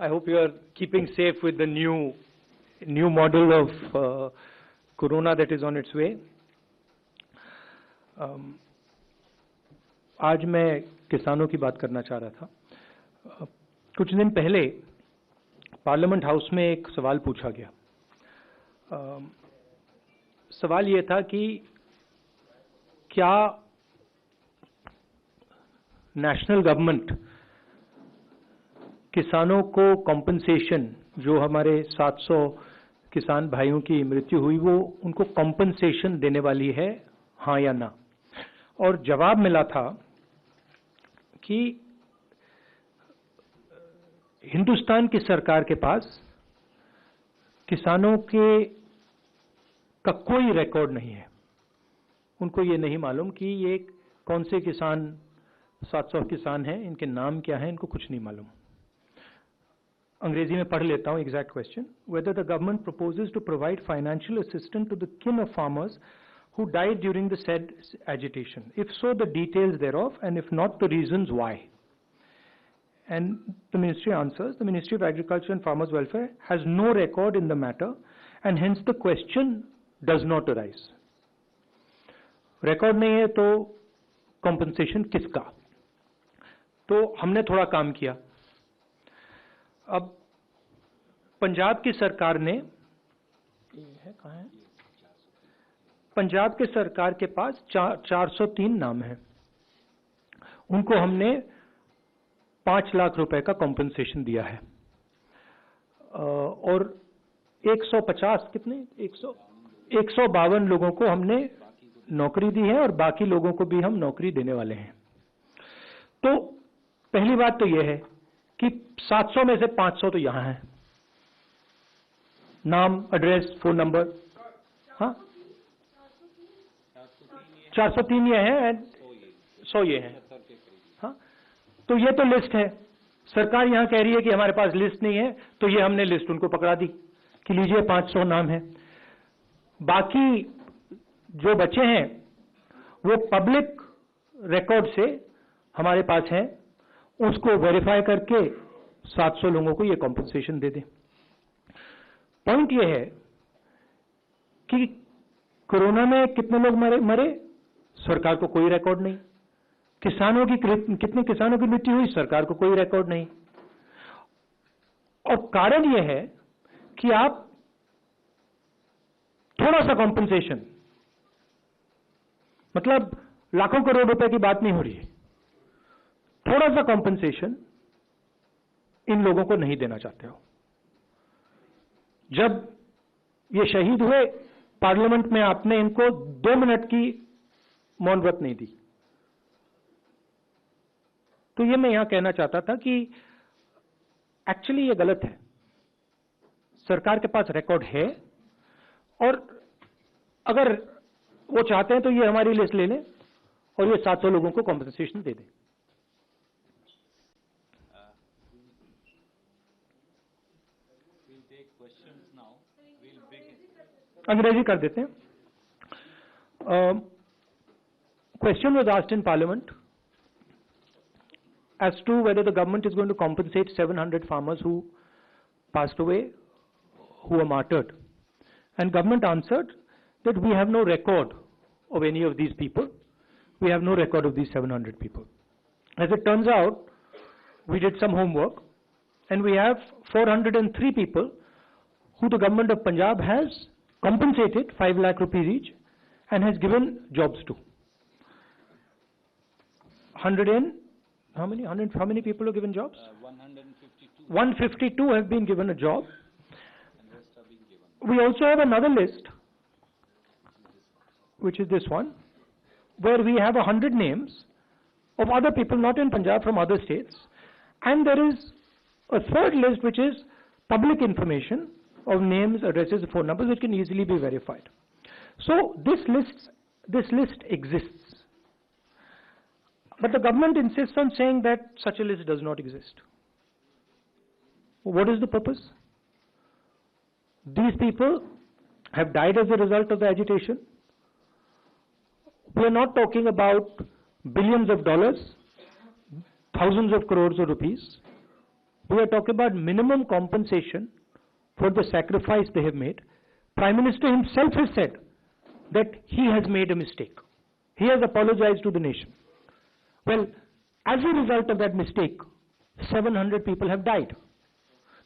I hope you are keeping safe with the new model of corona that is on its way. आज मैं किसानों की बात करना चाह रहा था। कुछ दिन पहले पार्लियामेंट हाउस में एक सवाल पूछा गया। सवाल ये था कि क्या नेशनल गवर्नमेंट किसानों को कॉम्पनसेशन, जो हमारे 700 किसान भाइयों की मृत्यु हुई, वो उनको कॉम्पनसेशन देने वाली है, हाँ या ना। और जवाब मिला था कि हिंदुस्तान की सरकार के पास किसानों का कोई रिकॉर्ड नहीं है। उनको ये नहीं मालूम कि ये कौन से किसान, 700 किसान हैं, इनके नाम क्या हैं, इनको कुछ नहीं मालूम। अंग्रेजी में पढ़ लेता हूं exact question. Whether the government proposes to provide financial assistance to the kin of farmers who died during the said agitation. If so, the details thereof, and if not, the reasons why. And the ministry answers, the Ministry of Agriculture and Farmers Welfare has no record in the matter, and hence the question does not arise. Record नहीं है तो compensation किसका? तो हमने थोड़ा काम किया। अब पंजाब की सरकार ने, कहाँ है? पंजाब के सरकार के पास 403 नाम हैं। उनको हमने 5 लाख रुपए का कॉम्पनसेशन दिया है। और 150 कितने 152 लोगों को हमने नौकरी दी है, और बाकी लोगों को भी हम नौकरी देने वाले हैं। तो पहली बात तो यह है कि 700 में से 500 तो यहां है, नाम, एड्रेस, फोन नंबर। हाँ, 403 ये है, 100 ये है। हाँ, तो ये तो लिस्ट है। सरकार यहां कह रही है कि हमारे पास लिस्ट नहीं है, तो ये हमने लिस्ट उनको पकड़ा दी कि लीजिए 500 नाम है। बाकी जो बचे हैं वो पब्लिक रिकॉर्ड से हमारे पास है, उसको वेरीफाई करके 700 लोगों को ये कॉम्पनसेशन दे दें। पॉइंट ये है कि कोरोना में कितने लोग मरे, सरकार को कोई रिकॉर्ड नहीं। कितने किसानों की मृत्यु हुई, सरकार को कोई रिकॉर्ड नहीं। और कारण यह है कि आप थोड़ा सा कॉम्पनसेशन, मतलब लाखों करोड़ रुपए की बात नहीं हो रही है, थोड़ा सा कॉम्पनसेशन इन लोगों को नहीं देना चाहते हो। जब ये शहीद हुए, पार्लियामेंट में आपने इनको 2 मिनट की मौन व्रत नहीं दी। तो ये मैं यहां कहना चाहता था कि एक्चुअली ये गलत है। सरकार के पास रिकॉर्ड है, और अगर वो चाहते हैं तो ये हमारी लिस्ट ले लें और ये 700 लोगों को कॉम्पनसेशन दे दें। अंग्रेजी कर देते हैं। Question was asked in Parliament as to whether the government is going to compensate 700 farmers who passed away, who were martyred. And government answered that we have no record of any of these people. We have no record of these 700 people. As it turns out, we did some homework, and we have 403 people who the government of Punjab has compensated 5 lakh rupees each and has given jobs to. 100 and how many people have given jobs? 152. 152 have been given a job. And rest are being given. We also have another list, which is this one, where we have 100 names of other people, not in Punjab, from other states. And there is a third list, which is public information of names, addresses, phone numbers, which can easily be verified. So this list exists. But the government insists on saying that such a list does not exist. What is the purpose? These people have died as a result of the agitation. We are not talking about billions of dollars, thousands of crores of rupees. We are talking about minimum compensation for the sacrifice they have made. Prime Minister himself has said that he has made a mistake. He has apologized to the nation. Well, as a result of that mistake, 700 people have died.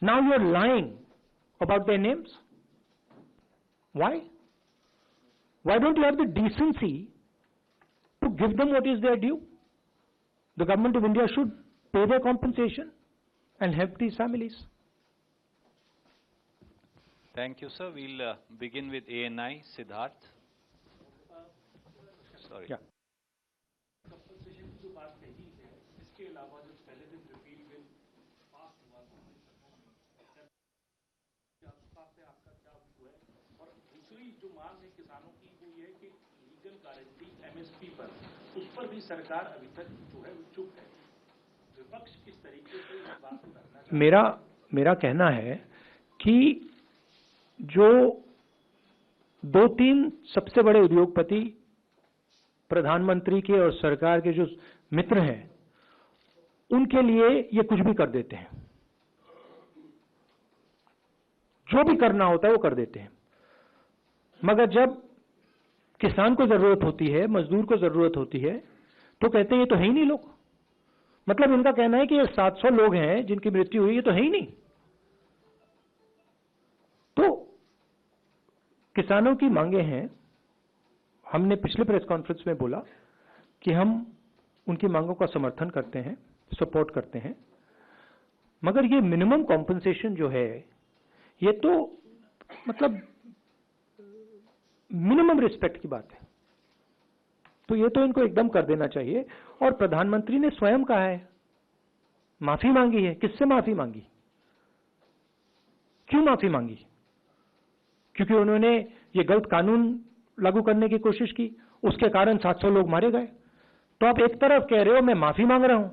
Now you are lying about their names. Why? Why don't you have the decency to give them what is their due? The government of India should pay their compensation and help these families. Thank you, sir. We'll begin with ANI, Siddharth. Sorry. Yeah. MSP पर उस पर भी सरकार अभी तक जो है चुप है। विपक्ष किस तरीके से इस बात को करना मेरा कहना है कि जो 2-3 सबसे बड़े उद्योगपति प्रधानमंत्री के और सरकार के जो मित्र हैं, उनके लिए ये कुछ भी कर देते हैं। जो भी करना होता है वो कर देते हैं। मगर जब किसान को जरूरत होती है, मजदूर को जरूरत होती है, तो कहते हैं ये तो है ही नहीं लोग। मतलब इनका कहना है कि ये 700 लोग हैं जिनकी मृत्यु हुई, ये तो है ही नहीं। तो किसानों की मांगे हैं। हमने पिछले प्रेस कॉन्फ्रेंस में बोला कि हम उनकी मांगों का समर्थन करते हैं, सपोर्ट करते हैं, मगर ये मिनिमम कॉम्पनसेशन जो है, ये तो मतलब मिनिमम रिस्पेक्ट की बात है। तो ये तो इनको एकदम कर देना चाहिए। और प्रधानमंत्री ने स्वयं कहा है, माफी मांगी है। किससे माफी मांगी? क्यों माफी मांगी? क्योंकि उन्होंने ये गलत कानून लागू करने की कोशिश की, उसके कारण 700 लोग मारे गए। तो आप एक तरफ कह रहे हो मैं माफी मांग रहा हूं,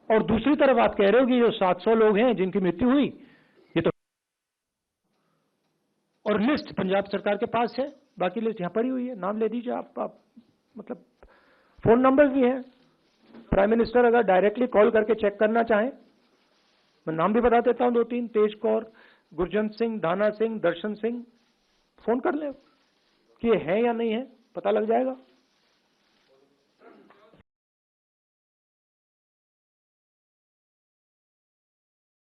और दूसरी तरफ आप कह रहे हो कि जो 700 लोग हैं जिनकी मृत्यु हुई, ये तो, और लिस्ट पंजाब सरकार के पास है, बाकी लिस्ट यहां पड़ी हुई है, नाम ले दीजिए आप मतलब फोन नंबर्स भी हैं। प्राइम मिनिस्टर अगर डायरेक्टली कॉल करके चेक करना चाहें, मैं नाम भी बता देता हूं 2-3, तेज कौर, गुरजंत सिंह, दाना सिंह, दर्शन सिंह, फोन कर लें कि ये है या नहीं है, पता लग जाएगा।